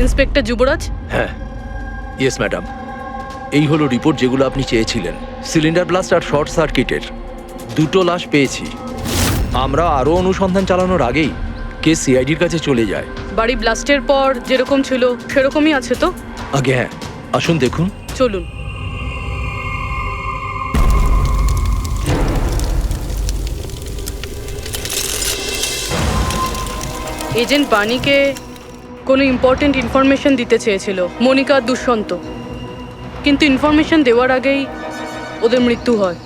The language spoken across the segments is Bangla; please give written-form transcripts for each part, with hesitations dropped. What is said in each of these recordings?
ইন্সপেক্টর যুবরাজ? হ্যাঁ, ইয়েস ম্যাডাম। এই হলো রিপোর্ট যেগুলো আপনি চেয়েছিলেন। সিলিন্ডার ব্লাস্ট আর শর্ট সার্কিটের দুটো লাশ পেয়েছি। আমরা আরও অনুসন্ধান চালানোর আগেই কেস সিআইডির কাছে চলে যায়। বাড়ি ব্লাস্টের পর যেরকম ছিল সেরকমই আছে তো? আগে হ্যাঁ, আসুন দেখুন। চলুন। এজেন্ট বাণীকে কোনো ইম্পর্টেন্ট ইনফরমেশন দিতে চেয়েছিল মনিকা আর দুষ্যন্ত, কিন্তু ইনফরমেশন দেওয়ার আগেই ওদের মৃত্যু হয়।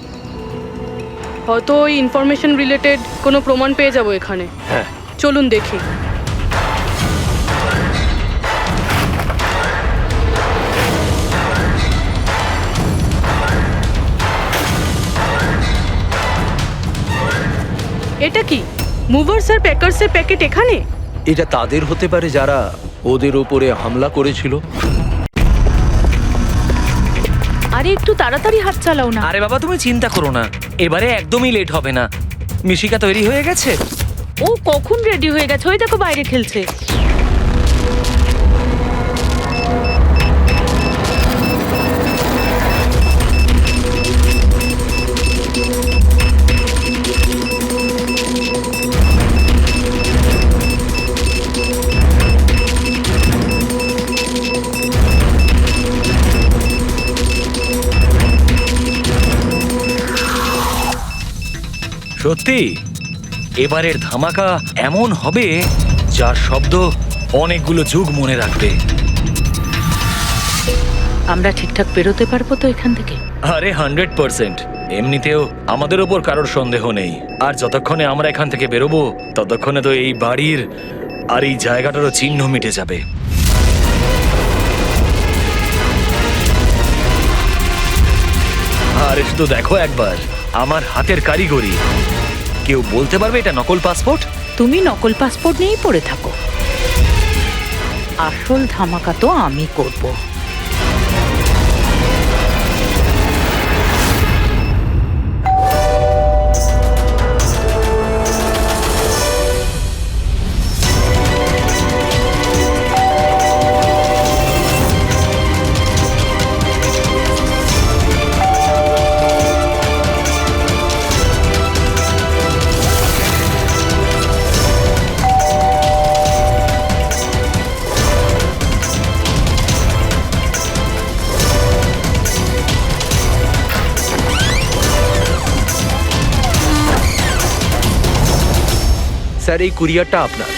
হয়তো ওই ইনফরমেশন রিলেটেড কোনো প্রমাণ পেয়ে যাবো এখানে। হ্যাঁ, চলুন দেখি। এটা কি মুভার্স আর প্যাকার্সের প্যাকেট এখানে? এটা তাদের হতে পারে যারা ওদের ওপরে হামলা করেছিল। আরে একটু তাড়াতাড়ি হাত চালাও না। আরে বাবা তুমি চিন্তা করো না, এবারে একদমই লেট হবে না। মিশিকা তৈরি হয়ে গেছে? ও কখন রেডি হয়ে গেছে, ওই দেখো বাইরে খেলছে। সত্যি এবারের ধামাকা এমন হবে যার শব্দ অনেকগুলো যুগ মনে রাখবে। আমরা ঠিকঠাক বেরোতে পারবো তো এখান থেকে? আরে 100%। এমনিতেও আমাদের ওপর কারোর সন্দেহ নেই, আর যতক্ষণে আমরা এখান থেকে বেরোবো ততক্ষণে তো এই বাড়ির আর এই জায়গাটারও চিহ্ন মিটে যাবে। আরে শুধু দেখো একবার আমার হাতের কারিগরি। কেউ বলতে পারবে এটা নকল পাসপোর্ট? তুমি নকল পাসপোর্ট নিয়েই পড়ে থাকো, আসল ধামাকা তো আমি করব। স্যার, এই কুরিয়ারটা আপনার।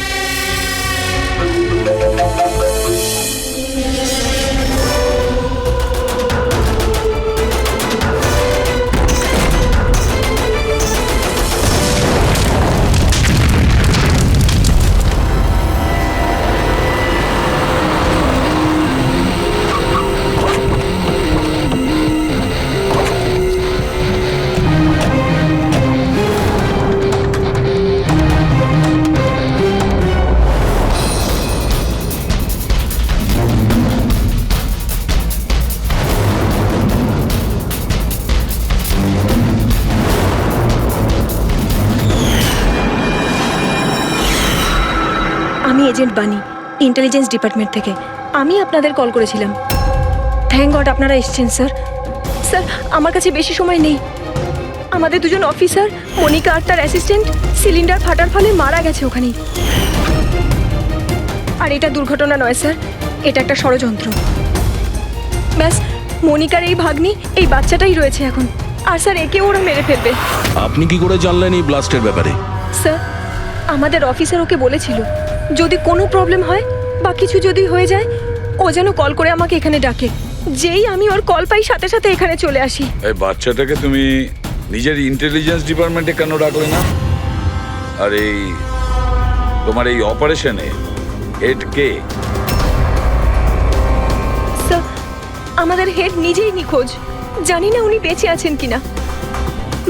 আমি এজেন্ট বানি, ইন্টেলিজেন্স ডিপার্টমেন্ট থেকে। আমি আপনাদের কল করেছিলাম। থ্যাংক গড আপনারা এসেছেন স্যার। স্যার, আমার কাছে বেশি সময় নেই। আমাদের দুজন অফিসার, মনিকা আর তার অ্যাসিস্ট্যান্ট, সিলিন্ডার ফাটার ফলে মারা গেছে ওখানেই। আর এটা দুর্ঘটনা নয় স্যার, এটা একটা ষড়যন্ত্র। ব্যাস, মনিকার এই ভাগ্নি, এই বাচ্চাটাই রয়েছে এখন। আর স্যার, একে ওরা মেরে ফেলবে। আপনি কি করে জানলেন এই ব্লাস্টের ব্যাপারে? স্যার, আমাদের অফিসার ওকে বলেছিল যদি কোনো প্রবলেম হয় বা কিছু যদি হয়ে যায় ও যেন কল করে আমাকে এখানে ডাকে। যেই আমি ওর কল পাই সাথে সাথে এখানে চলে আসি। এই বাচ্চাটাকে তুমি নিজের ইন্টেলিজেন্স ডিপার্টমেন্টে কেন ডাকলে না? আর এই তোমার এই অপারেশনে হেড কে? স্যার, আমাদের হেড নিজেই নিখোঁজ। জানি না উনি বেঁচে আছেন কিনা।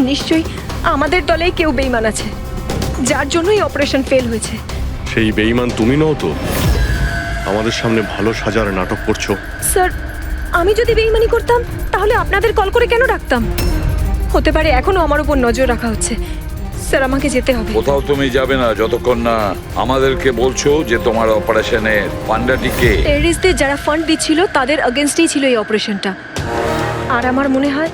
নিশ্চয়ই আমাদের দলে কেউ বেইমান আছে, যার জন্যই অপারেশন ফেল হয়েছে। সেই বেঈমান তুমি নও তো? আমাদের সামনে ভালো সাজার নাটক করছো। স্যার, আমি যদি বেইমানি করতাম তাহলে আপনাদের কল করে কেন ডাকতাম? হতে পারে এখনো আমার উপর নজর রাখা হচ্ছে। স্যার আমাকে যেতে হবে। কোথাও তুমি যাবে না যতক্ষণ না আমাদেরকে বলছো যে তোমার অপারেশনের পান্ডাটিকে। টেররিস্টদের যারা ফান্ড দিচ্ছিল তাদের আগেনস্টেই ছিল এই অপারেশনটা। আর আমার মনে হয়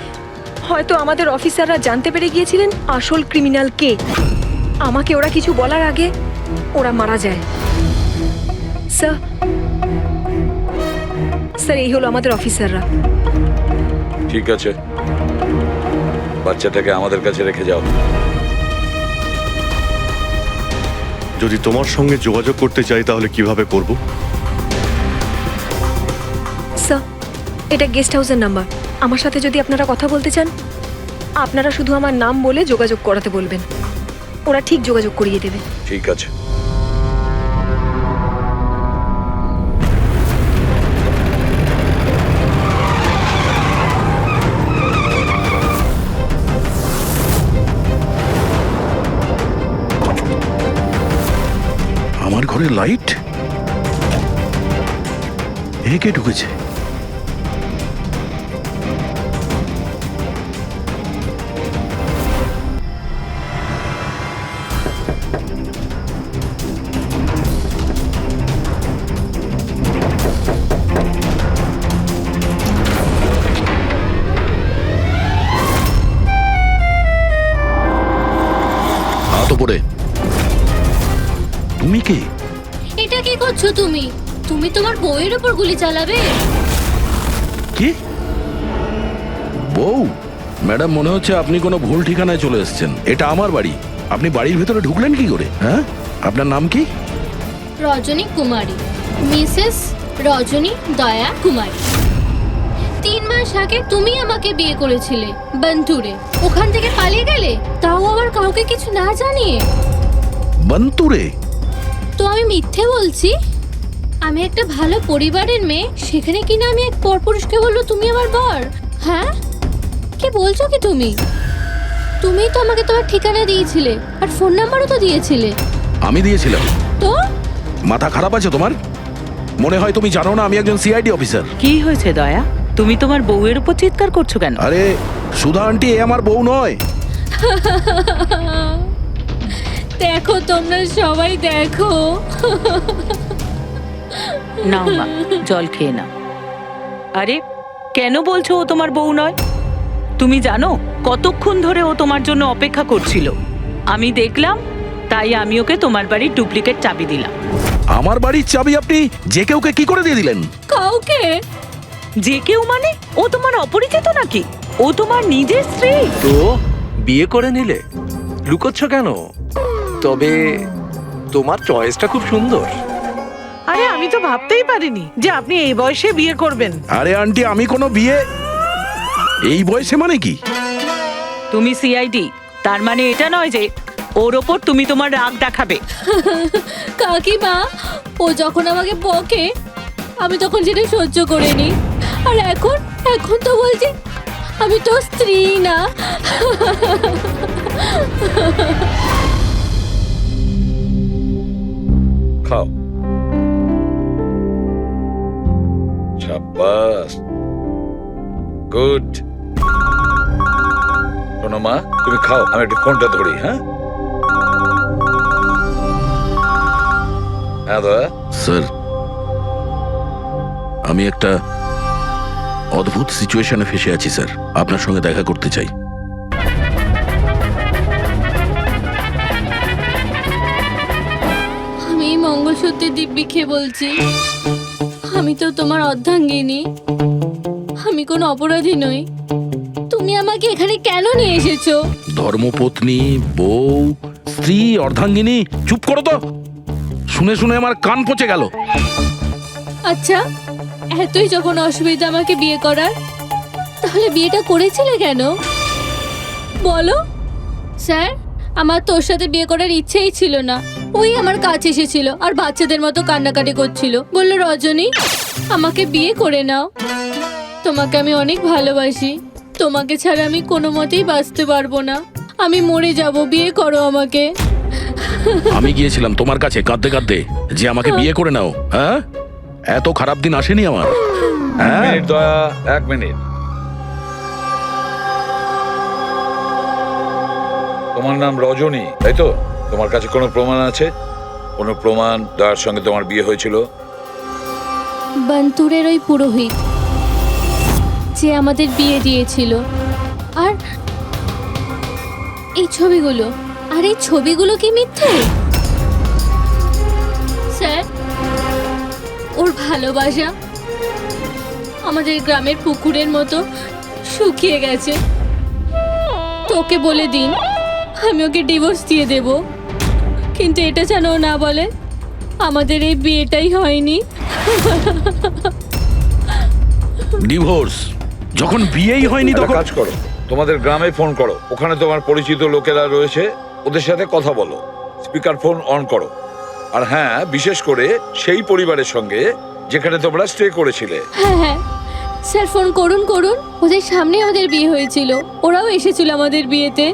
হয়তো আমাদের অফিসাররা জানতে পেরে গিয়েছিলেন আসল ক্রিমিনাল কে। আমাকে ওরা কিছু বলার আগে ওরা মারা যায়। স্যার স্যার এই হলো আমাদের অফিসাররা। ঠিক আছে, বাচ্চাটাকে আমাদের কাছে রেখে যাও। যদি তোমার সঙ্গে যোগাযোগ করতে চাই তাহলে কিভাবে করব? স্যার এটা গেস্ট হাউসের নাম্বার। আমার সাথে যদি আপনারা কথা বলতে চান আপনারা শুধু আমার নাম বলে যোগাযোগ করাতে বলবেন, ওরা ঠিক যোগাযোগ করিয়ে দেবে। ঠিক আছে। আমার ঘরে লাইট কে ঢুকেছে? হাত উপরে। তুমি কে? এটা কি করছো তুমি? তুমি তোমার বউয়ের উপর গুলি চালাবে? কি বউ? ম্যাডাম মনে হচ্ছে আপনি কোনো ভুল ঠিকানায় চলে এসেছেন। এটা আমার বাড়ি, আপনি বাড়ির ভেতরে ঢুকলেন কি করে? হ্যাঁ, আপনার নাম কি? রজনী কুমারী, মিসেস রজনী দয়া কুমারী। 3 মাস আগে তুমি আমাকে বিয়ে করেছিলে বন্তুরে। ওখান থেকে পালিয়ে গেলে, তাও আবার কাউকে কিছু না জানিয়ে। বন্তুরে? তো আমি মিথ্যে বলছি? আমি একটা ভালো পরিবারের মেয়ে, সেখানে কিনা আমি এক পরপুরুষকে বলবো তুমি আমার বর? হ্যাঁ, কি বলছো কি তুমি? তুমিই তো আমাকে তোমার ঠিকানা দিয়েছিলে আর ফোন নাম্বারও তো দিয়েছিলে। আমি দিয়েছিলাম? তো মাথা খারাপ আছে তোমার? মনে হয় তুমি জানো না আমি একজন সিআইডি অফিসার। কি হয়েছে দয়া? তুমি তোমার বউয়ের উপর চিৎকার করছো কেন? আরে সুধা আন্টি, এ আমার বউ নয়। দেখো, তোমরা সবাই দেখো। নাও মা, জল খেয়ে নাও। আরে কেন বলছো ও তোমার বউ নয়? তুমি জানো কতক্ষণ ধরে ও তোমার জন্য অপেক্ষা করছিল? আমি দেখলাম, তাই আমি ওকে তোমার বাড়ির ডুপ্লিকেট চাবি দিলাম। আমার বাড়ির চাবি আপনি যে কেউকে কি করে দিয়ে দিলেন? কাউকে? যে কেউ মানে? ও তোমার অপরিচিত নাকি? ও তোমার নিজের স্ত্রী। তো বিয়ে করে নিলে, লুকোচ্ছ কেন? তবে তোমার চয়েসটা খুব সুন্দর। আরে আমি তো ভাবতেই পারিনি যে আপনি এই বয়সে বিয়ে করবেন। আরে আন্টি, আমি কোনো বিয়ে এই বয়সে মানে কি? তুমি সিআইডি, তার মানে এটা নয় যে ওর ওপর তুমি তোমার রাগ দেখাবে। কাকিমা, ও যখন আমাকে বকে আমি তখন সেটা সহ্য করে নি। আর এখন এখন তো বলছি আমি তো স্ত্রী না। খাও। শাবাশ, গুড। শোনো মা, তুমি খাও, আমি একটু ফোনটা ধরি। হ্যাঁ হ্যাঁ দাদা। স্যার, আমি একটা অদ্ভুত সিচুয়েশনে ফেসে আছি স্যার, আপনার সঙ্গে দেখা করতে চাই। আমি এই মঙ্গলসূত্রের দিব্যি খেয়ে বলছি, আমি তো তোমার অর্ধাঙ্গিনী। আমি কোনো অপরাধী নই। তুমি আমাকে এখানে কেন নিয়ে এসেছো? ধর্মপত্নী, বউ, স্ত্রী, অর্ধাঙ্গিনী, চুপ করো তো। শুনে শুনে আমার কান পচে গেল। আচ্ছা, এতই যখন অসুবিধা আমাকে বিয়ে করার, তাহলে বিয়েটা করেছিলে কেন বলো? স্যার, আমার তোর সাথে বিয়ে করার ইচ্ছেই ছিল না। ওই আমার কাছে এসেছিল আর বাচ্চাদের মতো কান্নাকাটি করছিল, বলল রজনী আমাকে বিয়ে করে নাও, তোমাকে আমি অনেক ভালোবাসি, তোমাকে ছাড়া আমি কোনো মতেই বাঁচতে পারবো না, আমি মরে যাব, বিয়ে করো আমাকে। আমি গিয়েছিলাম তোমার কাছে কাঁদতে কাঁদতে যে আমাকে বিয়ে করে নাও। হ্যাঁ, এত খারাপ দিন আসেনি আমার। হ্যাঁ, মিনিট দয়া, 1 মিনিট। তোমার নাম রজনী তাই তো? তোমার কাছে কোনো প্রমাণ আছে? কোনো প্রমাণ দয়ার সঙ্গে তোমার বিয়ে হয়েছিল? বান্তুরের ওই পুরোহিত যে আমাদের বিয়ে দিয়েছিল। আর এই ছবিগুলো, আর এই ছবিগুলো কি মিথ্যে? স্যার, ওর ভালোবাসা আমাদের গ্রামের পুকুরের মতো শুকিয়ে গেছে। তোকে বলে দিন আমি ওকে ডিভোর্স দিয়ে দেব, কিন্তু এটা যেন ও না বলে আমাদের এই বিয়েটাই হয়নি। ডিভোর্স? যখন বিয়েই হয়নি একটা তখন কাজ করো, তোমাদের গ্রামে ফোন করো, ওখানে তোমার পরিচিত লোকেরা রয়েছে, ওদের সাথে কথা বলো, স্পিকার ফোন অন করো। আর হ্যাঁ, বিশেষ করে সেই পরিবারের সঙ্গে যেখানে তোমরা স্টে করেছিলে। হ্যাঁ হ্যাঁ স্যার, ফোন করুন করুন। ওদের সামনে আমাদের বিয়ে হয়েছিল, ওরাও এসেছিল আমাদের বিয়েতে।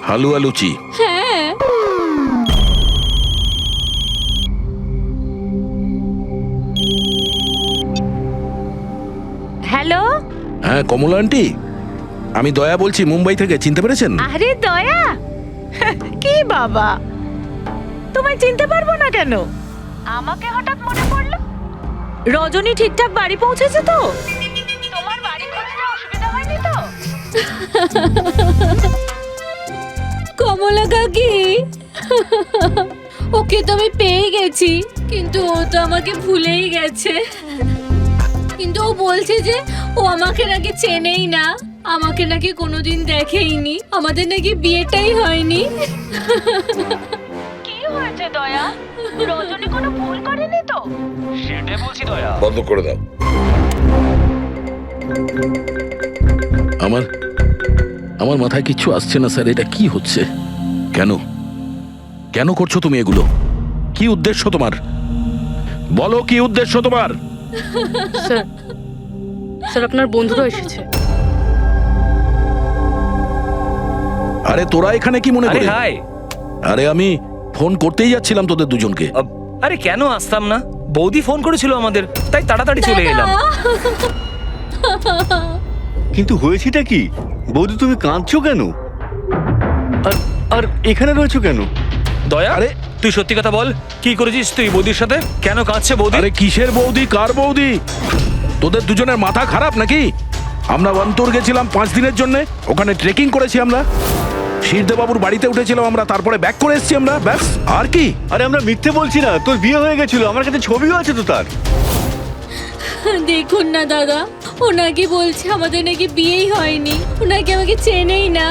হালুয়া লুচি। হ্যাঁ। হ্যালো। হ্যাঁ কমলা আন্টি, আমি দয়া বলছি মুম্বাই থেকে, চিনতে পেরেছেন? আরে দয়া, কি বাবা, তোমায় চিনতে পারবো না কেন? আমাকে হঠাৎ মনে পড়লো। রজনী ঠিকঠাক বাড়ি পৌঁছেছে তো? তোমার বাড়ি খুঁজতে অসুবিধা হয়নি তো? কমলা কাকি, ওকে তো আমি পেয়ে গেছি, কিন্তু ও তো আমাকে ভুলেই গেছে। কিন্তু ও বলছে যে ও আমাকে নাকি চেনেই না, আমাকে নাকি কোনোদিন দেখেইনি, আমাদের নাকি বিয়েটাই হয়নি। কি হয়েছে দয়া? রজনী কোনো ভুল করেনি তো? সেটাই বলছি দয়া। বন্ধ করে দাও। আমার আমার মাথায় কিচ্ছু আসছে না স্যার, এটা কি হচ্ছে? কেন কেন করছো তুমি এগুলো? কি উদ্দেশ্য তোমার? বলো কি উদ্দেশ্য তোমার? স্যার, স্যার আপনার বন্ধুরা এসেছে। আরে তোরা এখানে কি মনে আরে করে? হাই। আরে আমি ফোন করতেই যাচ্ছিলাম তোদের দুজনকে। আরে কেন আসতাম না, বৌদি ফোন করেছিল আমাদের, তাই তাড়াতাড়ি চলে এলাম। কিন্তু হয়েছেটা কি? বৌদি তুমি কাঁদছো কেন? আর আর এখানে রয়েছো কেন? দয়া, আরে তুই সত্যি কথা বল, কি করেছিস তুই বৌদির সাথে? কেন কাঁদছে বৌদি? আরে কিসের বৌদি, কার বৌদি? তোদের দুজনের মাথা খারাপ নাকি? আমরা বান্তর গেছিলাম 5 দিনের জন্য, ওখানে ট্রেকিং করেছি আমরা, শিরদেবাবুর বাড়িতে উঠেছিলাম আমরা, তারপরে ব্যাক করে এসেছি আমরা, ব্যাস। আর কি? আরে আমরা মিথ্যে বলছি না, তোর বিয়ে হয়ে গেছিল, আমার কাছে ছবিও আছে তো তার। দেখুন না দাদা, ও নাকি বলছে আমাদের নাকি বিয়েই হয়নি, ও নাকি আমাকে চেনেই না,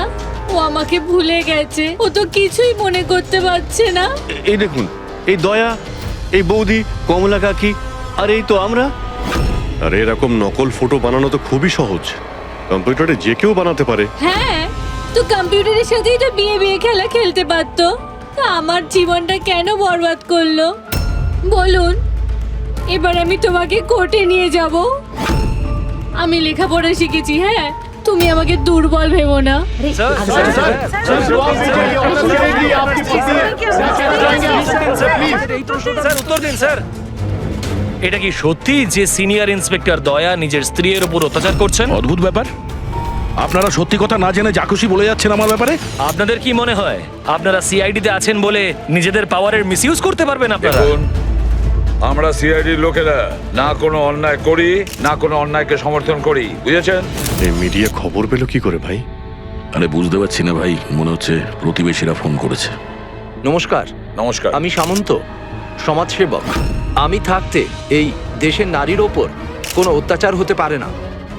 ও আমাকে ভুলে গেছে, ও তো কিছুই মনে করতে পারছে না। এই দেখুন, এই দয়া, এই বৌদি, কমলা কাকি, আর এই তো আমরা। আর এরকম নকল ফটো বানানো তো খুবই সহজ, কম্পিউটারে যে কেউ বানাতে পারে। হ্যাঁ, তো কম্পিউটারের সাথেই তো বিয়ে বিয়ে খেলা খেলতে পারতো, তা আমার জীবনটা কেন বরবাদ করলো বলুন? এবার আমি তোমাকে কোর্টে নিয়ে যাব। আমি লেখাপড়া শিখেছি, হ্যাঁ, তুমি আমাকে দুর্বল ভেবো না। স্যার উত্তর দিন স্যার। এটা কি সত্যি যে সিনিয়র ইন্সপেক্টর দয়া নিজের স্ত্রীর উপর অত্যাচার করছেন? অদ্ভুত ব্যাপার, আপনারা সত্যি কথা না জেনে যা খুশি বলে যাচ্ছেন আমার ব্যাপারে। আপনাদের কি মনে হয় আপনারা সিআইডিতে আছেন বলে নিজেদের পাওয়ারের মিসইউজ করতে পারবেন আপনারা? দেখুন, আমরা সিআইডির লোকেরা না কোনো অন্যায় করি, না কোনো অন্যায়কে সমর্থন করি, বুঝেছেন? এই মিডিয়া খবর পেলো কি করে ভাই? আরে বুঝতে পারছি না ভাই, মনে হচ্ছে প্রতিবেশীরা ফোন করেছে। নমস্কার। নমস্কার। আমি সামন্ত, সমাজসেবক। আমি থাকতে এই দেশের নারীর ওপর কোনো অত্যাচার হতে পারে না।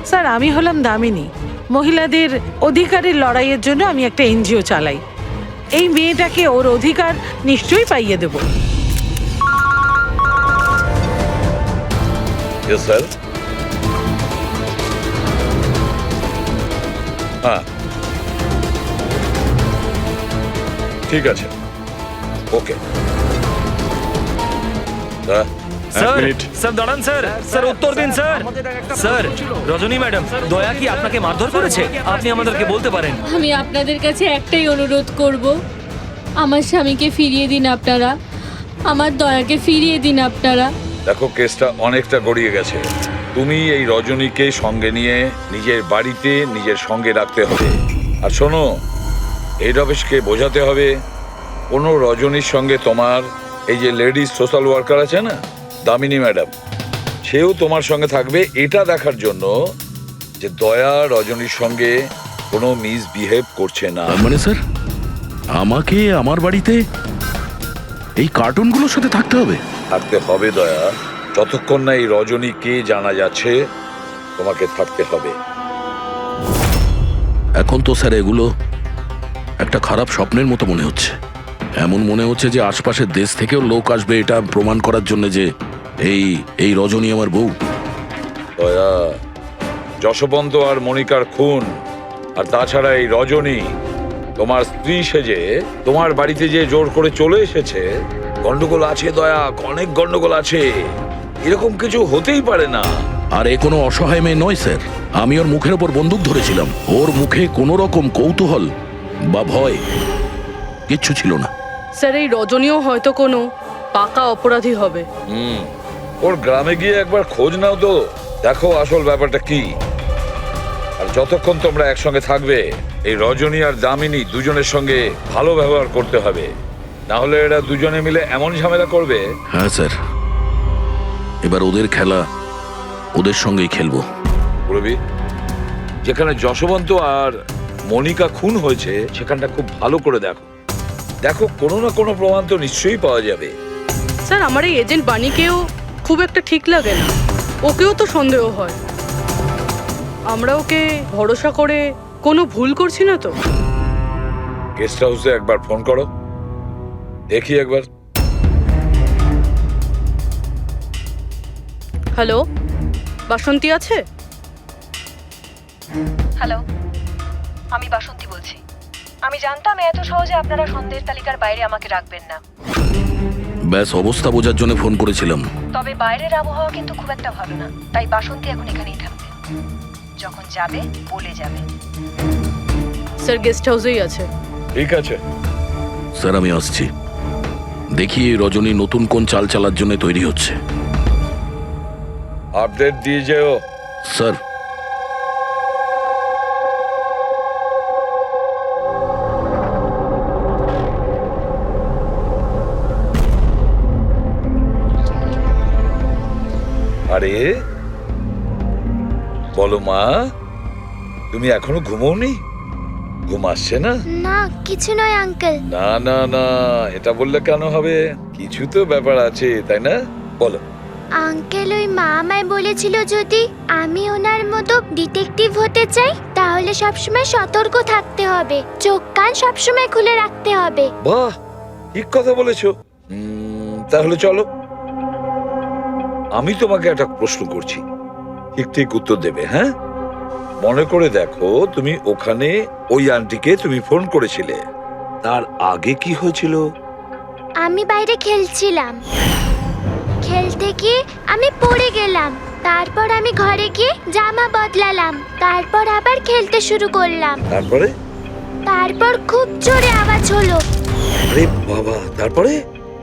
স্যার, আমি হলাম দামিনী, মহিলাদের অধিকারের লড়াইয়ের জন্য আমি একটা এনজিও চালাই। এই মেয়েটাকে ওর অধিকার নিশ্চয়ই পাইয়ে দেব। Yes sir. হ্যাঁ, ঠিক আছে, ওকে। Sir, minute. স্যার দাঁড়ান স্যার, স্যার উত্তর দিন স্যার। স্যার, রজনী ম্যাডাম, দয়া কি আপনাকে মারধর করেছে? আপনি আমাদেরকে বলতে পারেন। আমি আপনাদের কাছে একটাই অনুরোধ করব, আমার স্বামীকে ফিরিয়ে দিন আপনারা, আমার দয়াকে ফিরিয়ে দিন আপনারা। দেখো, কেসটা অনেকটা গড়িয়ে গেছে, তুমি এই রজনীকে সঙ্গে নিয়ে নিজের বাড়িতে নিজের সঙ্গে রাখতে হবে। আর শোনো, হেড অফিসকে বোঝাতে হবে কোনো রজনীর সঙ্গে তোমার এই যে লেডিস সোশ্যাল ওয়ার্কার আছে না দামিনী ম্যাডাম, সেও তোমার সঙ্গে থাকবে এটা দেখার জন্য যে দয়া রজনীর সঙ্গে কোনো মিসবিহেভ করছে না। তার মানে স্যার আমাকে আমার বাড়িতে এই কার্টুনগুলোর সাথে থাকতে হবে? থাকতে হবে দয়া, যতক্ষণ না এই রজনী কে জানা যাচ্ছে তোমাকে থাকতে হবে। এখন তো স্যার এগুলো একটা খারাপ স্বপ্নের মতো মনে হচ্ছে। এমন মনে হচ্ছে যে আশপাশের দেশ থেকেও লোক আসবে এটা প্রমাণ করার জন্য যে এই রজনী আমার বউ। দয়া, যশবন্ত আর মনিকার খুন, আর তাছাড়া এই রজনী তোমার স্ত্রী সেজে তোমার বাড়িতে যে জোর করে চলে এসেছে, গন্ডগোল আছে দয়া, অনেক গন্ডগোল আছে। এরকম কিছু হতেই পারে না। আর এ কোনো অসহায় মেয়ে নয় স্যার। আমি ওর মুখের ওপর বন্দুক ধরেছিলাম, ওর মুখে কোনো রকম কৌতূহল বা ভয় কিচ্ছু ছিল না। স্যার এই রজনীও হয়তো কোনো পাকা অপরাধী হবে। ওর গ্রামে গিয়ে একবার খোঁজ নাও তো, দেখো আসল ব্যাপারটা কি। আর যতক্ষণ তোমরা একসঙ্গে থাকবে এই রজনী আর দামিনী দুজনের সঙ্গে ভালো ব্যবহার করতে হবে, না হলে এরা দুজনে মিলে এমন ঝামেলা করবে। হ্যাঁ স্যার, এবার ওদের খেলা ওদের সঙ্গেই খেলবো। রবি, যেখানে যশবন্ত আর মনিকা খুন হয়েছে সেখানটা খুব ভালো করে দেখো। দেখো কোনো না কোনো প্রমাণ তো নিশ্চয়ই পাওয়া যাবে। স্যার আমার এই এজেন্ট বাণীকেও খুব একটা ঠিক লাগে না, ওকেও তো সন্দেহ হয়। আমরা ওকে ভরসা করে কোনো ভুল করছি না তো? গেস্ট হাউসে একবার ফোন করো, দেখি একবার। হ্যালো, বাসন্তী আছে? হ্যালো, আমি বাসন্তী বলছি। আমি জানতাম এত সহজে আপনারা সন্দেহের তালিকার বাইরে আমাকে রাখবেন না। ব্যাস অবস্থা বোঝার জন্য ফোন করেছিলাম। তবে বাইরের আবহাওয়া কিন্তু খুব একটা ভালো না, তাই বাসন্তী এখন এখানেই থাকবে। যখন যাবে বলে যাবে। স্যার গেস্ট হাউসেই আছে। ঠিক আছে স্যার আমি আসছি। দেখি এই রজনী নতুন কোন চাল চালার জন্য তৈরি হচ্ছে। আপডেট দিয়ে যেও। স্যার আরে বলো মা, তুমি এখনো ঘুমোওনি? ঘুম আসছে না? না কিছু নয় আঙ্কেল। না না না, এটা বললে কেন হবে? কিছু তো ব্যাপার আছে, তাই না? বলো। আঙ্কেল ওই মা আমায় বলেছিল যদি আমি ওনার মতো ডিটেকটিভ হতে চাই তাহলে সবসময় সতর্ক থাকতে হবে, চোখ কান সবসময় খুলে রাখতে হবে। বাহ, ঠিক কথা বলেছো। তাহলে চলো, আমি তোমাকে একটা প্রশ্ন করছি, ঠিক ঠিক উত্তর দেবে। হ্যাঁ, মনে করে দেখো, তুমি ওখানে ওই আন্টিকে তুমি ফোন করেছিলে, তার আগে কি হয়েছিল? আমি বাইরে খেলছিলাম, খেলতে গিয়ে আমি পড়ে গেলাম, তারপর আমি ঘরে গিয়ে জামা বদলালাম, তারপর আবার খেলতে শুরু করলাম। তারপর খুব জোরে আওয়াজ হলো। আরে বাবা, তারপরে?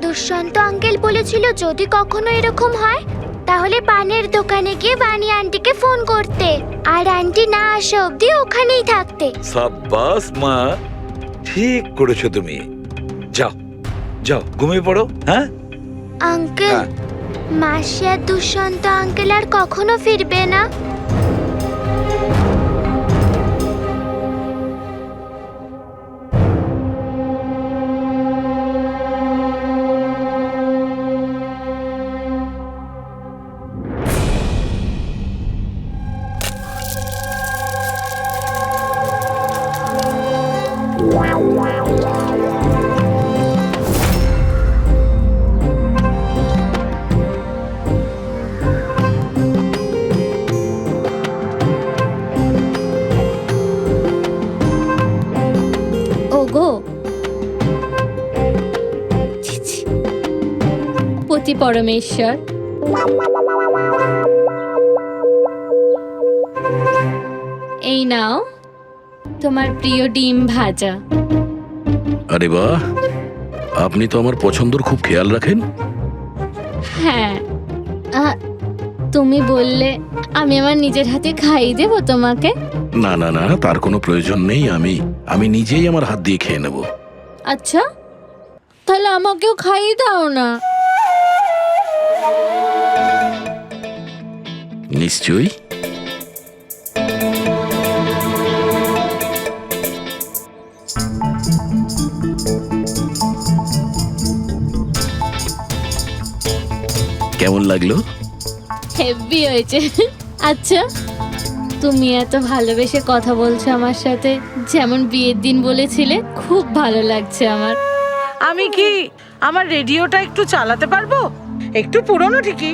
দুষ্যন্ত আঙ্কেল বলেছিল যদি কখনো এরকম হয় তাহলে পানের দোকানে গিয়ে বানি আন্টিকে ফোন করতে, আর আন্টি না আসা অবধি ওখানেই থাকতে। সাব্বাস মা, ঠিক করেছো তুমি। যাও যাও ঘুমিয়ে পড়ো। হ্যাঁ আঙ্কেল, মাসি আর দুষ্যন্ত আঙ্কেল আর কখনো ফিরবে না? ওগো, পতি পরমেশ্বর, এই নাও তোমার প্রিয় ডিম ভাজা। আরে বাহ, আপনি তো আমার পছন্দর খুব খেয়াল রাখেন। হ্যাঁ, তুমি তুমি বললে আমি আমার নিজের হাতে খাইয়ে দেবো তোমাকে। না না না, তার কোনো প্রয়োজন নেই। আমি নিজেই আমার হাত দিয়ে খেয়ে নেব। আচ্ছা, তাহলে আমাকেও খাইয়ে দাও না। নিশ্চয়ই। কেমন লাগলো? হেভি হয়েছে। আচ্ছা, তুমি এত ভালোবেসে কথা বলছো আমার সাথে, যেমন বিয়ের দিন বলেছিলে। খুব ভালো লাগছে আমার। আমি কি আমার রেডিওটা একটু চালাতে পারবো? একটু পুরনো ঠিকই,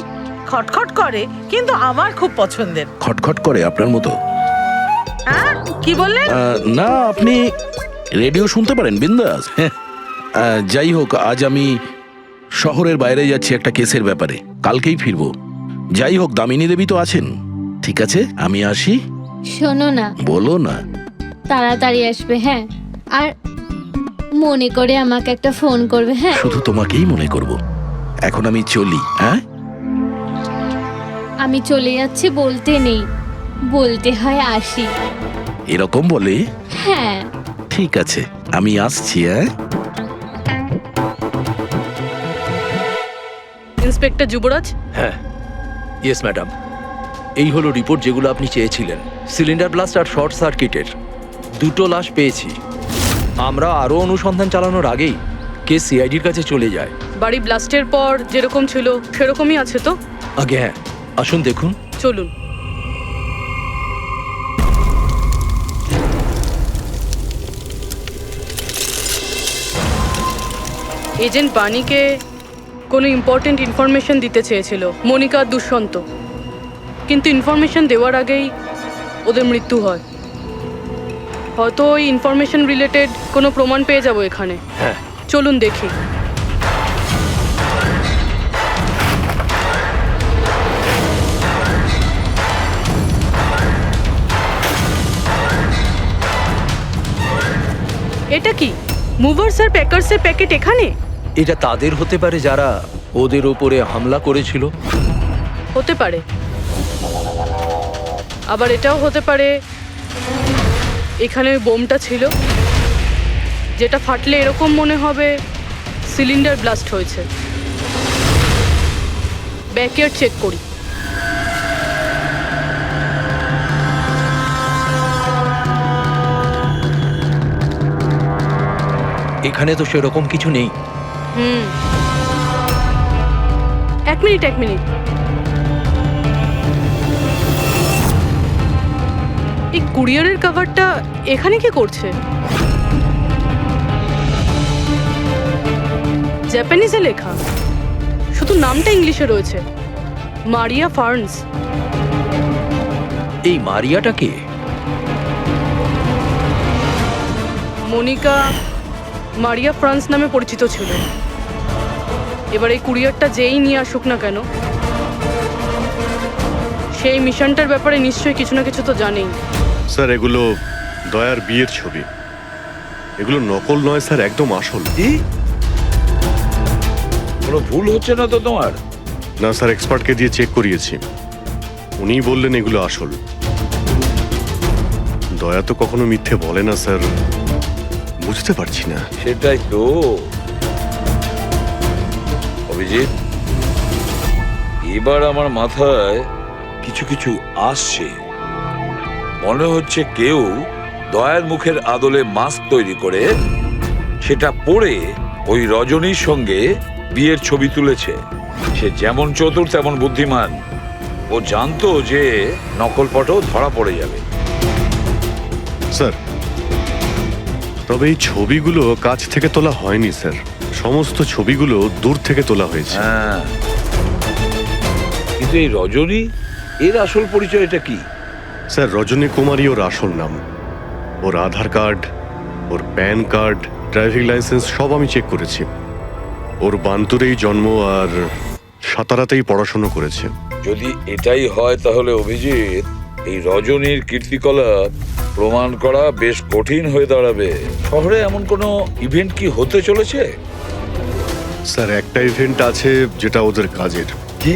খটখট করে, কিন্তু আমার খুব পছন্দের। খটখট করে আপনার মতো? হ্যাঁ, কি বললেন? না, আপনি রেডিও শুনতে পারেন বিন্দাস। যাই হোক, আজ আমি শহরের বাইরে যাচ্ছি একটা কেসের ব্যাপারে, কালকেই ফিরবো। যাই হোক, দামিনী দেবী তো আছেন। ঠিক আছে, আমি আসি। শোনো না, বলো না। তাড়াতাড়ি আসবে, হ্যাঁ? আর মনে করে আমাকে একটা ফোন করবে, হ্যাঁ? শুধু তোমাকেই মনে করব। এখন আমি চলি। হ্যাঁ, আমি চলে যাচ্ছি বলতে নেই, বলতে হয় আসি। এরকম বলে? হ্যাঁ। ঠিক আছে, আমি আসছি। হ্যাঁ, ইন্সপেক্টর যুবরাজ, হ্যাঁ, ইয়েস ম্যাডাম। এই হলো রিপোর্ট যেগুলো আপনি চেয়েছিলেন। সিলিন্ডার ব্লাস্ট আর শর্ট সার্কিটের দুটো লাশ পেয়েছি। আমরা আরও অনুসন্ধান চালানোর আগেই কেস সিআইডির কাছে চলে যায়। বাড়ি ব্লাস্টের পর যেরকম ছিল সেরকমই আছে তো? আগে হ্যাঁ, আসুন দেখুন। চলুন। এজেন্ট বাণীকে কোনো ইম্পর্টেন্ট ইনফরমেশন দিতে চেয়েছিল মনিকা আর দুষ্যন্ত, কিন্তু ইনফরমেশন দেওয়ার আগেই ওদের মৃত্যু হয়। হয়তো ওই ইনফরমেশন রিলেটেড কোনো প্রমাণ পেয়ে যাবো এখানে। হ্যাঁ, চলুন দেখি। এটা কি মুভার্স আর প্যাকার্সের প্যাকেট এখানে? এটা তাদের হতে পারে যারা ওদের ওপরে হামলা করেছিল। হতে পারে, আবার এটাও হতে পারে এখানে ওই বোমটা ছিল, যেটা ফাটলে এরকম মনে হবে সিলিন্ডার ব্লাস্ট হয়েছে। ব্যাকইয়ার্ড চেক করি। এখানে তো সেরকম কিছু নেই। এক মিনিট। এই কুরিয়ারের কভারটা এখানে কি করছে? জাপানিজে লেখা, শুধু নামটা ইংলিশে রয়েছে, মারিয়া ফার্নস। এই মারিয়াটা কে? মনিকা মারিয়া ফ্রান্স নামে পরিচিত ছিল। এবার এই কুরিয়ারটা যেই নিয়ে আসুক না কেন, সেই মিশনটার ব্যাপারে নিশ্চয়ই কিছু না কিছু তো জানেই। স্যার, এগুলো দয়ার বিয়ের ছবি। এগুলো নকল নয় স্যার, একদম আসল। কি? কোনো ভুল হচ্ছে না তো তোমার? না স্যার, এক্সপার্টকে দিয়ে চেক করিয়েছি, উনিই বললেন এগুলো আসল। দয়া তো কখনো মিথ্যে বলে না স্যার, বুঝতে পারছি না। সেটাই তো অভিজিৎ, এবার আমার মাথায় কিছু কিছু আসছে। মনে হচ্ছে কেউ দয়ার মুখের আদলে মাস্ক তৈরি করে সেটা পরে ওই রজনীর সঙ্গে বিয়ের ছবি তুলেছে। সে যেমন চতুর তেমন বুদ্ধিমান। ও জানতো যে নকল ফটো ধরা পড়ে যাবে। স্যার, তবে এই ছবিগুলো কাছ থেকে তোলা হয়নি স্যার, সমস্ত ছবিগুলো দূর থেকে তোলা হয়েছে। হ্যাঁ, কিন্তু এই রজনী, এর আসল পরিচয়টা কি? স্যার, রজনী কুমারী ওর আসল নাম। ওর আধার কার্ড, ওর প্যান কার্ড, ড্রাইভিং লাইসেন্স সব আমি চেক করেছি। ওর বান্তুরেই জন্ম আর সাতারাতেই পড়াশোনা করেছে। যদি এটাই হয় তাহলে অভিজিৎ, এই রজনীর কীর্তিকলাপ প্রমাণ করা বেশ কঠিন হয়ে দাঁড়াবে। শহরে এমন কোনো ইভেন্ট কি হতে চলেছে? স্যার, একটা ইভেন্ট আছে যেটা ওদের কাজের। কি?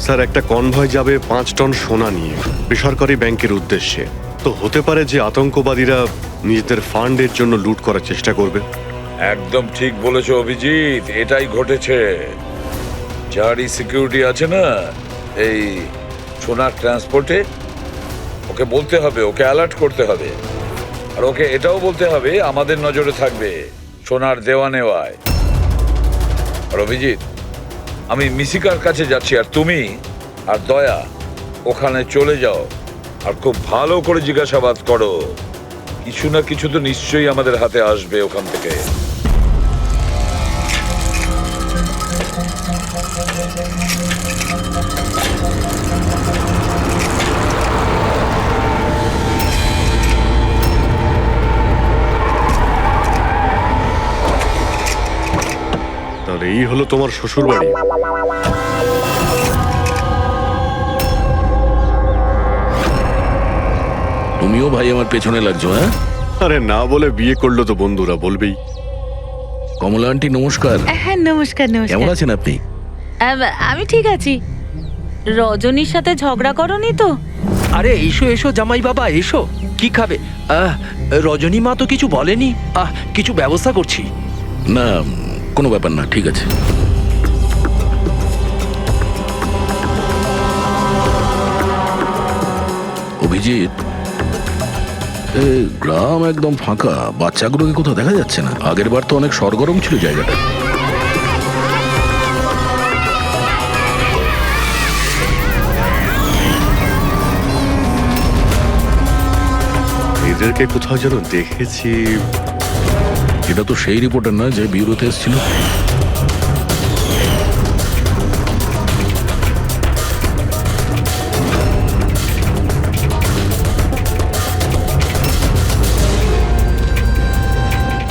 স্যার একটা কনভয় যাবে 5 টন সোনা নিয়ে বেসরকারি ব্যাংকের উদ্দেশ্যে। তো হতে পারে যে আতঙ্কবাদীরা নিজেদের ফান্ডের জন্য লুট করার চেষ্টা করবে। একদম ঠিক বলেছো অভিজিৎ, এটাই ঘটেছে। যারই সিকিউরিটি আছে না এই সোনার ট্রান্সপোর্টে, ওকে বলতে হবে, ওকে অ্যালার্ট করতে হবে, আর ওকে এটাও বলতে হবে আমাদের নজরে থাকবে সোনার দেওয়া নেওয়ায়। আর অভিজিৎ, আমি মিশিকার কাছে যাচ্ছি, আর তুমি আর দয়া ওখানে চলে যাও আর খুব ভালো করে জিজ্ঞাসাবাদ করো। কিছু না কিছু তো নিশ্চয়ই আমাদের হাতে আসবে ওখান থেকে। তাহলে এই হলো তোমার শ্বশুর বাড়ি। তুমিও ভাই আমার পেছনে লাগছো, হ্যাঁ? আরে না বলে বিয়ে করলো তো বন্ধুরা বলবেই। কমলা আন্টি নমস্কার। হ্যাঁ নমস্কার কেমন নমস্কার। আছেন আপনি? আমি ঠিক আছি। রজনীর সাথে ঝগড়া করনি তো? আরে এসো এসো জামাই বাবা, এসো। কি খাবে? রজনী মা তো কিছু বলেনি। কিছু ব্যবস্থা করছি। না, কোনো ব্যাপার না, ঠিক আছে। অভিজিৎ, গ্রাম একদম ফাঁকা, বাচ্চাগুলোকে কোথাও দেখা যাচ্ছে না। আগের বার তো অনেক সরগরম ছিল জায়গাটা। এদেরকে কোথাও যেন দেখেছি। এটা তো সেই রিপোর্টার না যে ব্যুরোতে এসেছিল।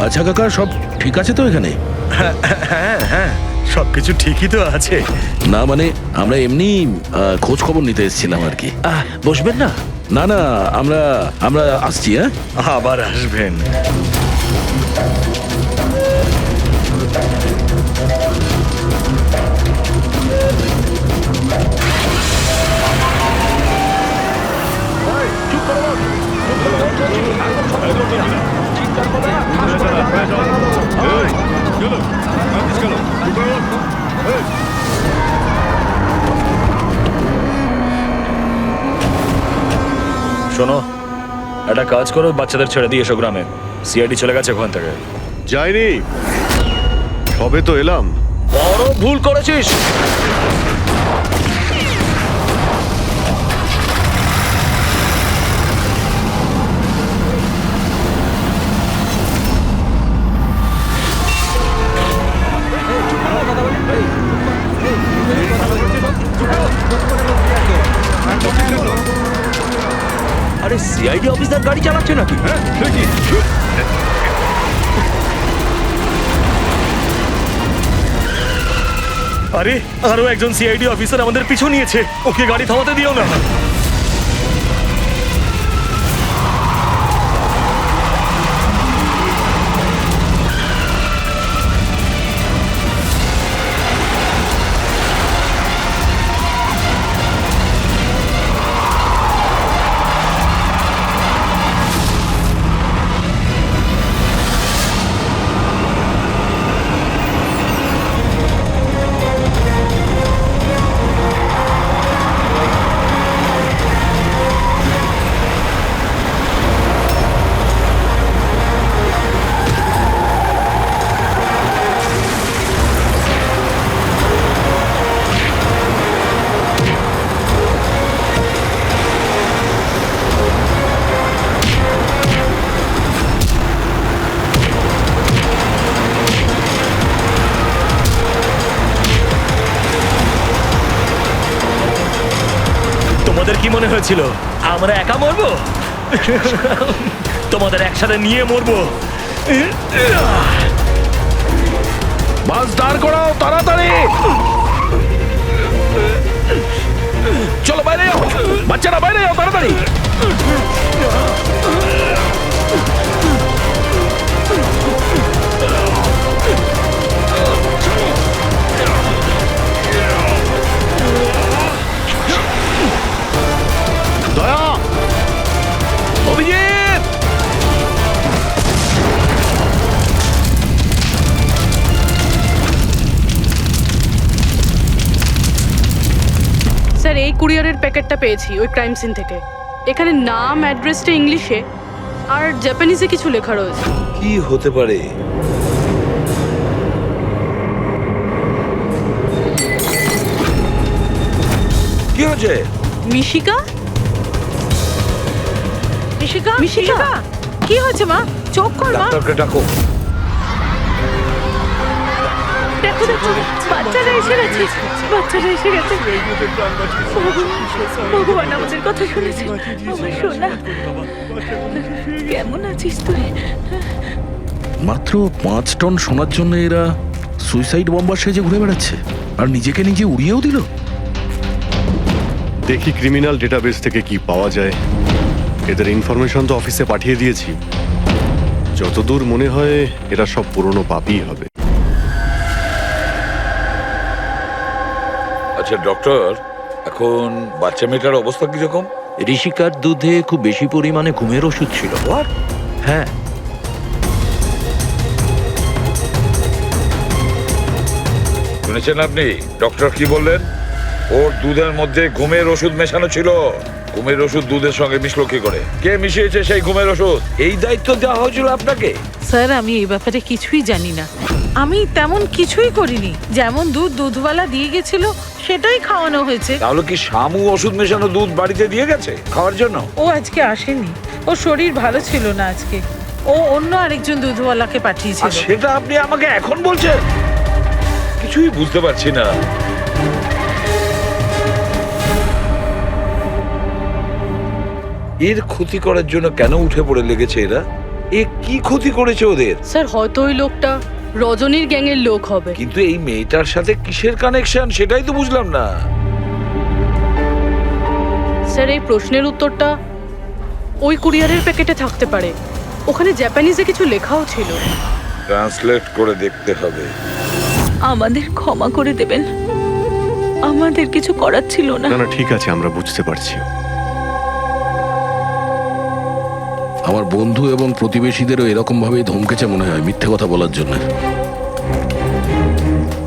আচ্ছা কাকা, সব ঠিক আছে তো এখানে? হ্যাঁ হ্যাঁ, সবকিছু ঠিকই তো আছে। না মানে আমরা এমনি খোঁজ খবর নিতে এসেছিলাম আর কি। বসবেন না? না না, আমরা আমরা আসছি। হ্যাঁ, আবার আসবেন। শোনো, একটা কাজ করো, বাচ্চাদের ছেড়ে দিয়ে এসো গ্রামে। সিআইডি চলে গেছে ওখান থেকে। যাইনি, সবে তো এলাম। বড় ভুল করেছিস। আরে সিআইডি অফিসার গাড়ি চালাচ্ছে নাকি? আরে আরো একজন সিআইডি অফিসার আমাদের পিছু নিয়েছে, ওকে গাড়ি থামাতে দিও না। তোমাদের কি মনে হয়েছিল আমরা একা মরবো? তোমাদের একসাথে নিয়ে মরবো। বাস দাঁড় করাও তাড়াতাড়ি। চলো বাইরে যাও, বাচ্চারা বাইরে যাও তাড়াতাড়ি। কুরিয়ারের প্যাকেটটা পেয়েছি ওই ক্রাইম সিন থেকে। এখানে নাম অ্যাড্রেসটা ইংলিশে আর জাপানিজে কিছু লেখা রয়েছে। কি হতে পারে? কি হচ্ছে? মিশিকা? মিশিকা মিশিকা? মিশিকা কি হয়েছে মা? চোখ খোল মা। ডাক্তারকে ডাকো। দেখো দেখো, বাচ্চারা এসে গেছে, বাচ্চারা এসে গেছে। ভগবান আমাদের কথা শুনেছে। আমার সোনা, কেমন আছিস তুই? মাত্র 5 টন সোনার জন্য এরা সুইসাইড বম্বার সেজে ঘুরে বেড়াচ্ছে আর নিজেকে নিজে উড়িয়েও দিল। দেখি ক্রিমিনাল ডেটাবেস থেকে কি পাওয়া যায়। এদের ইনফরমেশন তো অফিসে পাঠিয়ে দিয়েছি। যতদূর মনে হয় এরা সব পুরনো পাপই হবে। আচ্ছা ডক্টর, এখন বাচ্চা মেয়েটার অবস্থা কিরকম? ঋষিকার দুধে খুব বেশি পরিমাণে ঘুমের ওষুধ ছিল। হ্যাঁ, শুনেছেন আপনি ডক্টর কি বললেন? ওর দুধের মধ্যে ঘুমের ওষুধ মেশানো ছিল। ঘুমের ওষুধ দুধের সঙ্গে মিশলো কি করে? কে মিশিয়েছে সেই ঘুমের ওষুধ? এই দায়িত্ব দেওয়া হয়েছিল আপনাকে? স্যার আমি এই ব্যাপারে কিছুই জানি না। আমি তেমন কিছুই করিনি। যেমন দুধ দুধওয়ালা দিয়ে গেছিল সেটাই খাওয়ানো হয়েছে। তাহলে কি শামু ওষুধ মেশানো দুধ বাড়িতে দিয়ে গেছে খাওয়ার জন্য? ও আজকে আসেনি, ও শরীর ভালো ছিল না আজকে। ও অন্য আরেকজন দুধওয়ালাকে আর পাঠিয়েছিল। সেটা আপনি আমাকে এখন বলছেন? কিছুই বুঝতে পারছি না। এর ক্ষতি করার জন্য কেন উঠে পড়ে লেগেছে এরা? এ কি ক্ষতি করেছে ওদের? স্যার হয়তো ওই লোকটা রজনীর গ্যাংয়ের লোক হবে। কিন্তু এই মেয়েটার সাথে কিসের কানেকশন সেটাই তো বুঝলাম না। স্যার এই প্রশ্নের উত্তরটা ওই কুরিয়ারের প্যাকেটে থাকতে পারে। ওখানে জাপানিজে কিছু লেখাও ছিল। ট্রান্সলেট করে দেখতে হবে। আমাদের ক্ষমা করে দেবেন, আমাদের কিছু করার ছিল না। না না ঠিক আছে, আমরা বুঝতে পারছি। আমার বন্ধু এবং প্রতিবেশীদেরও এরকম ভাবেই ধমকেছে মনে হয় মিথ্যে কথা বলার জন্য।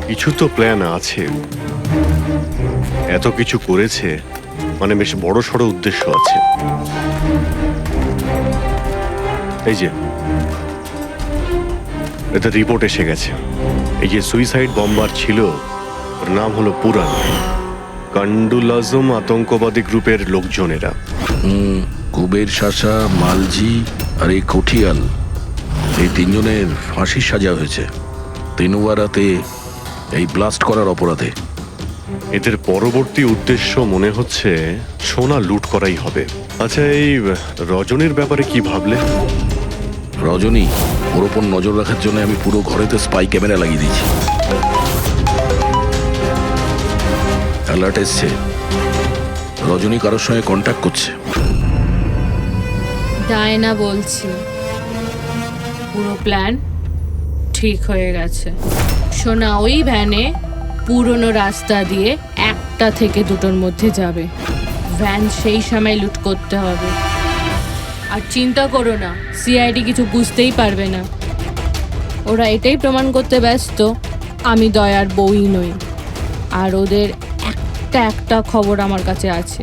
কিছু তো প্ল্যান আছে। এত কিছু করেছে মানে বেশ বড় সড় উদ্দেশ্য আছে। এই যে এটা রিপোর্ট এসে গেছে। এই যে সুইসাইড বম্বার ছিল ওর নাম হলো পুরান। কান্ডুল আজম আতঙ্কবাদী গ্রুপের লোকজনেরা। কুবের শাসা, মালজি আর এই কঠিয়াল, এই 3 জনের ফাঁসির সাজা হয়েছে তিনুয়ারাতে এই ব্লাস্ট করার অপরাধে। এদের পরবর্তী উদ্দেশ্য মনে হচ্ছে সোনা লুট করাই হবে। আচ্ছা এই রজনীর ব্যাপারে কি ভাবলে? রজনী, ওর ওপর নজর রাখার জন্য আমি পুরো ঘরেতে স্পাই ক্যামেরা লাগিয়ে দিয়েছি। অ্যালার্ট এসছে, রজনী কারোর সঙ্গে কন্ট্যাক্ট করছে। ডায়না বলছি, পুরো প্ল্যান ঠিক হয়ে গেছে। সোনা ওই ভ্যানে পুরনো রাস্তা দিয়ে 1টা থেকে 2টোর মধ্যে যাবে। ভ্যান সেই সময় লুট করতে হবে। আর চিন্তা করো না, সিআইডি কিছু বুঝতেই পারবে না। ওরা এটাই প্রমাণ করতে ব্যস্ত আমি দয়ার বউই নই। আর ওদের একটা খবর আমার কাছে আছে,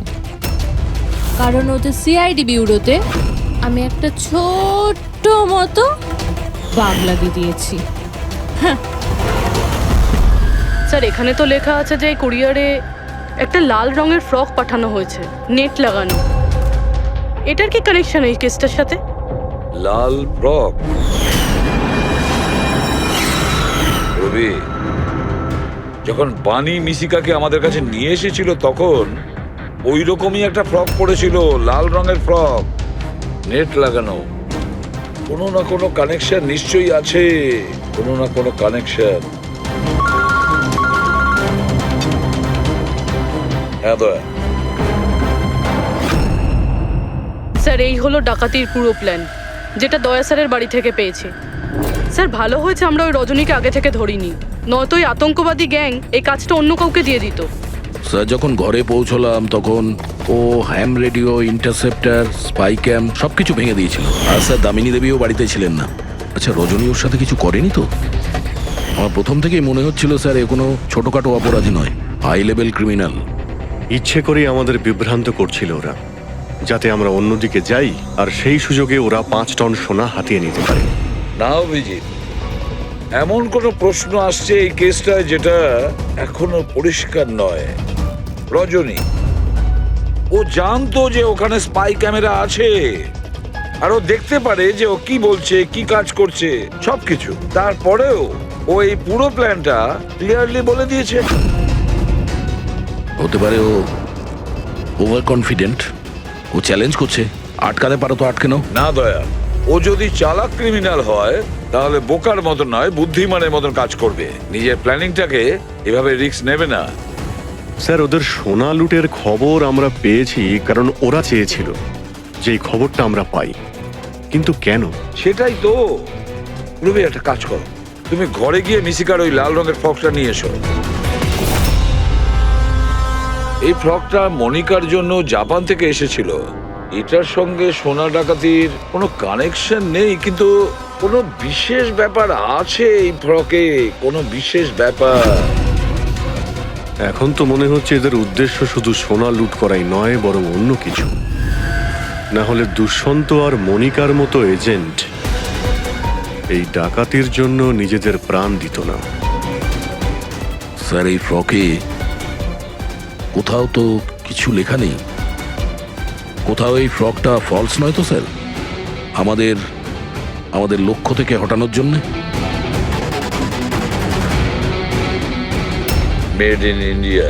কারণ ওদের সিআইডি ব্যুরোতে আমি একটা ছোট্ট মতো বাগলা দিয়ে দিয়েছি। স্যার এখানে তো লেখা আছে যে কুরিয়ারে একটা লাল রঙের ফ্রক পাঠানো হয়েছে, নেট লাগানো। এটার কি কানেকশন এই কেসটার সাথে? লাল ফ্রক? রবি, যখন বানি মিশিকাকে আমাদের কাছে নিয়ে এসেছিল তখন ওই রকমই একটা ফ্রক পরেছিল, লাল রঙের ফ্রক, নেট লাগানো। কোনো না কোনো কানেকশন নিশ্চয়ই আছে, কোনো না কোনো কানেকশন। হ্যাঁ দয়া। স্যার এই হলো ডাকাতির পুরো প্ল্যান, যেটা দয়া স্যারের বাড়ি থেকে পেয়েছি। স্যার ভালো হয়েছে আমরা ওই রজনীকে আগে থেকে ধরিনি, নয়তো ওই আতঙ্কবাদী গ্যাং এই কাজটা অন্য কাউকে দিয়ে দিত। স্যার যখন ঘরে পৌঁছলাম তখন ও হ্যাম রেডিও, ইন্টারসেপ্টার, স্পাই ক্যাম সবকিছু ভেঙে দিয়েছিল। আর স্যার দামিনী দেবীও বাড়িতে ছিলেন না। আচ্ছা রজনী ওর সাথে কিছু করেনি তো? আমার প্রথম থেকেই মনে হচ্ছিল স্যার এ কোনো ছোটখাটো অপরাধী নয়, হাই লেভেল ক্রিমিনাল। ইচ্ছে করেই আমাদের বিভ্রান্ত করছিল ওরা, যাতে আমরা অন্যদিকে যাই আর সেই সুযোগে ওরা 5 টন সোনা হাতিয়ে নিতে পারে। না অভিজিৎ, এমন কোনো প্রশ্ন আসছে এই কেসটায় যেটা এখনো পরিষ্কার নয়। রজনী, ও জানতো যে ওখানে স্পাই ক্যামেরা আছে, আর ও দেখতে পারে যে ও কি বলছে, কি কাজ করছে, সবকিছু। তারপরেও ও এই পুরো প্ল্যানটা ক্লিয়ারলি বলে দিয়েছে। হতে পারে ও ওভার কনফিডেন্ট, ও চ্যালেঞ্জ করছে। আটকাতে পারো তো আটকে নাও। না দয়া, ও যদি চালাক ক্রিমিনাল হয় তাহলে বোকার মতন নয়, বুদ্ধিমানের মতন কাজ করবে। নিজের প্ল্যানিংটাকে এভাবে রিস্ক নেবে না। স্যার, ওদের সোনা লুটের খবর আমরা পেয়েছি কারণ ওরা চেয়েছিল যে এই খবরটা আমরা পাই। কিন্তু কেন? সেটাই তো। রবি, একটা কাজ করো, তুমি ঘরে গিয়ে মিশিকার ওই লাল রঙের ফ্রকটা নিয়ে এসো। এই ফ্রকটা মনিকার জন্য জাপান থেকে এসেছিল। এটার সঙ্গে সোনা ডাকাতির কোনো কানেকশন নেই, কিন্তু কোনো বিশেষ ব্যাপার আছে এই ফ্রকে, কোনো বিশেষ ব্যাপার। এখন তো মনে হচ্ছে এদের উদ্দেশ্য শুধু সোনা লুট করাই নয়, বরং অন্য কিছু। না হলে দুষ্যন্ত আর মনিকার মতো এজেন্ট এই ডাকাতির জন্য নিজেদের প্রাণ দিত না। স্যার, এই ফ্রকে কোথাও তো কিছু লেখা নেই। কোথাও এই ফ্রকটা ফলস নয় তো স্যার? আমাদের লক্ষ্য থেকে হটানোর জন্য। মেড ইন ইন্ডিয়া,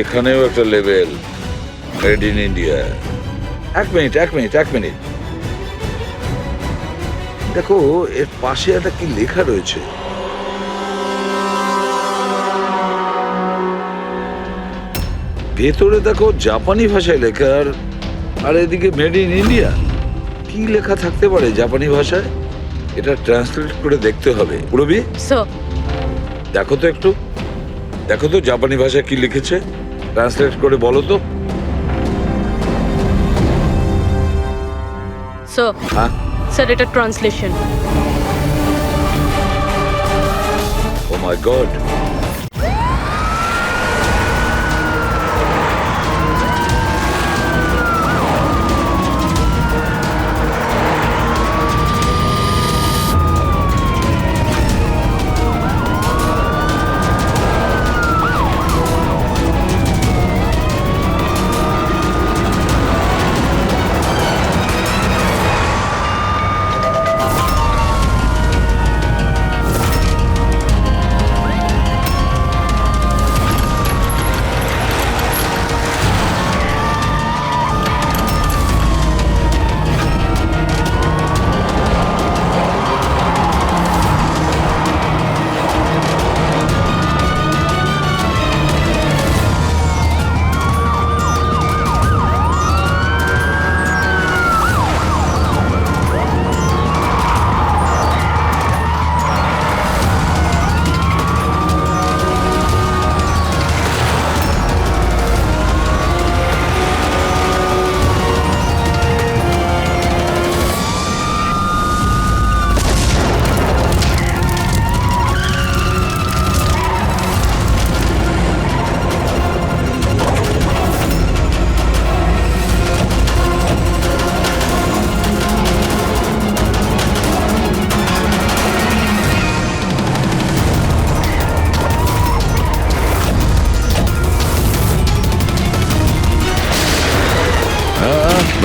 এখানেও একটা লেভেল, মেড ইন ইন্ডিয়া। এক মিনিট, দেখো এর পাশে একটা কি লেখা রয়েছে। ভেতরে দেখো জাপানি ভাষায় লেখা, আর এদিকে মেড ইন ইন্ডিয়া। কি লেখা থাকতে পারে জাপানি ভাষায়? এটা ট্রান্সলেট করে দেখতে হবে। পুরবি, স্যার, দেখো তো জাপানি ভাষায় কি লিখেছে, ট্রান্সলেট করে বলো তো। স্যার, হ্যাঁ, স্যার এটা ট্রান্সলেশন। ও মাই গড।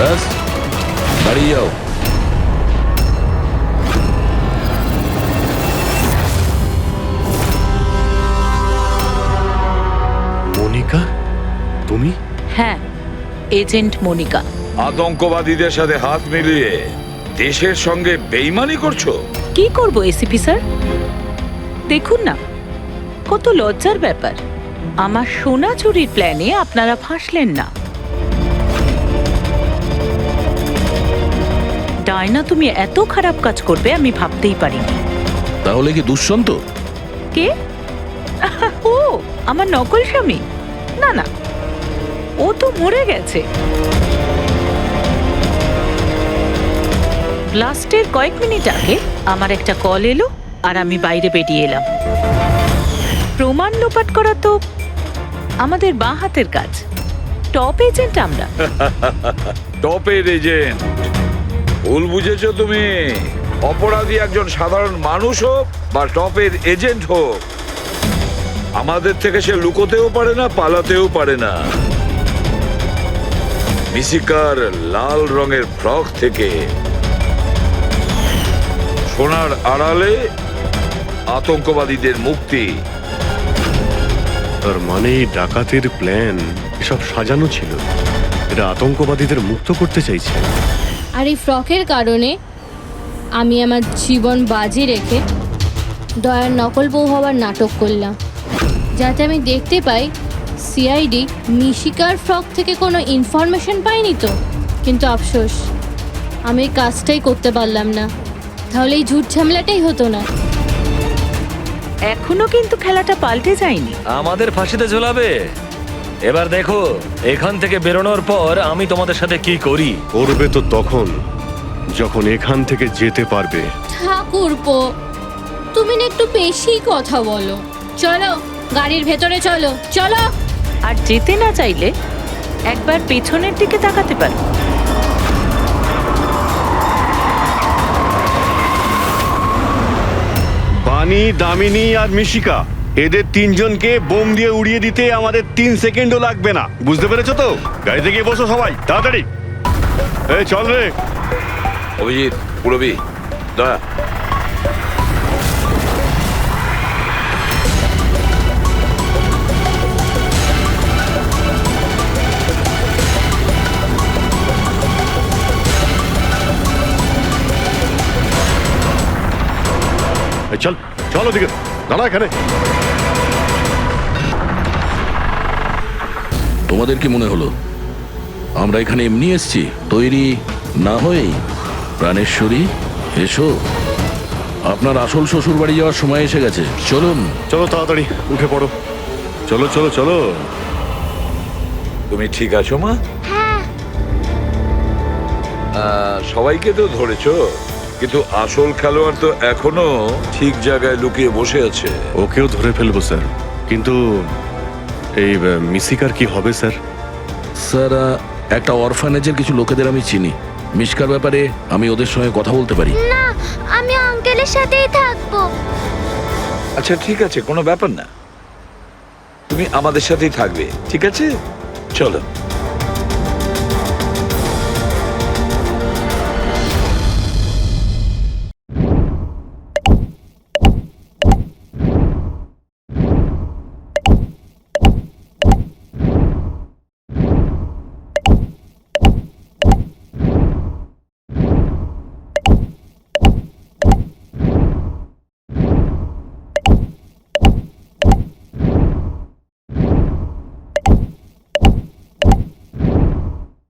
ব্যাস, বাড়ি যাও। মনিকা, তুমি? হ্যাঁ, এজেন্ট মনিকা। আতঙ্কবাদীদের সাথে হাত মিলিয়ে দেশের সঙ্গে বেইমানি করছো? কি করব এসিপি স্যার? দেখুন না, কত লজ্জার ব্যাপার। আমার সোনা চুরির প্ল্যানে আপনারা ফাঁসলেন না। ডায়না, তুমি এত খারাপ কাজ করবে আমি ভাবতেই পারিনি। তাহলে কি দুষ্যন্ত? কে? ও আমার নকল স্বামী? না না, ও তো মরে গেছে। ব্লাস্টের কয়েক মিনিট আগে আমার একটা কল এলো আর আমি বাইরে বেরিয়ে এলাম। প্রমাণ লোপাট করা তো আমাদের বাঁ হাতের কাজ। টপ এজেন্ট আমরা। টপের এজেন্ট? ভুল বুঝেছো তুমি। অপরাধী একজন সাধারণ মানুষ হোক বা টপের এজেন্ট হোক, আমাদের থেকে সে লুকোতেও পারে না, পালাতেও পারে না। মিশিকার লাল রঙের ফ্রক থেকে সোনার আড়ালে আতঙ্কবাদীদের মুক্তি। তার মানে এই ডাকাতের প্ল্যান এসব সাজানো ছিল, এরা আতঙ্কবাদীদের মুক্ত করতে চাইছে। আর এই ফ্রকের কারণে আমি আমার জীবন বাজি রেখে দয়ার নকল বউ হওয়ার নাটক করলাম, যাতে আমি দেখতে পাই সিআইডি মিশিকার ফ্রক থেকে কোনো ইনফরমেশন পাইনি তো। কিন্তু আফসোস, আমি এই কাজটাই করতে পারলাম না, তাহলে এই ঝুট ঝামেলাটাই হতো না। এখনো কিন্তু খেলাটা পাল্টে যায়নি। আমাদের ফাঁসিতে ঝোলাবে। এবার দেখো এখান থেকে বেরোনোর পর আমি তোমাদের সাথে কি করি। করবে তো তখন যখন এখান থেকে যেতে পারবে। ঠাকুরপো, তুমি না একটু বেশি কথা বলো। চলো গাড়ির ভেতরে চলো, চলো। আর যেতে না চাইলে একবার পেছনের দিকে তাকাতে পারো। বানি, দামিনী আর মিশিকা, এদের তিনজনকে বোম দিয়ে উড়িয়ে দিতে আমাদের 3 সেকেন্ডও লাগবে না। বুঝতে পেরেছো তো? গাড়িতে গিয়ে বসো সবাই, তাড়াতাড়ি। এই চল রে। অভিজিৎ, পুরবী, দয়া। এই চল চল ওদিকে, দাঁড়া এখানে। তোমাদের কি মনে হলো আমরা এখানে এমনি এসছি? তৈরি না হয়েই? প্রাণেশ্বরী, এসো। আপনার আসল শ্বশুর বাড়ি যাওয়ার সময় এসে গেছে। চলুন। চলো তাড়াতাড়ি উঠে পড়ো। চলো চলো চলো। তুমি ঠিক আছো মা? সবাইকে তো ধরেছো, কিন্তু আসল খেলোয়াড় তো এখনো ঠিক জায়গায় লুকিয়ে বসে আছে। ওকেও ধরে ফেলবো স্যার, কিন্তু এই মিশিকার কি হবে স্যার? স্যার, একটা অরফানেজের কিছু লোকেদের আমি চিনি। মিশকার ব্যাপারে আমি ওদের সঙ্গে কথা বলতে পারি। না, আমি আঙ্কেলের সাথেই থাকবো। আচ্ছা ঠিক আছে, কোনো ব্যাপার না, তুমি আমাদের সাথেই থাকবে, ঠিক আছে? চলো।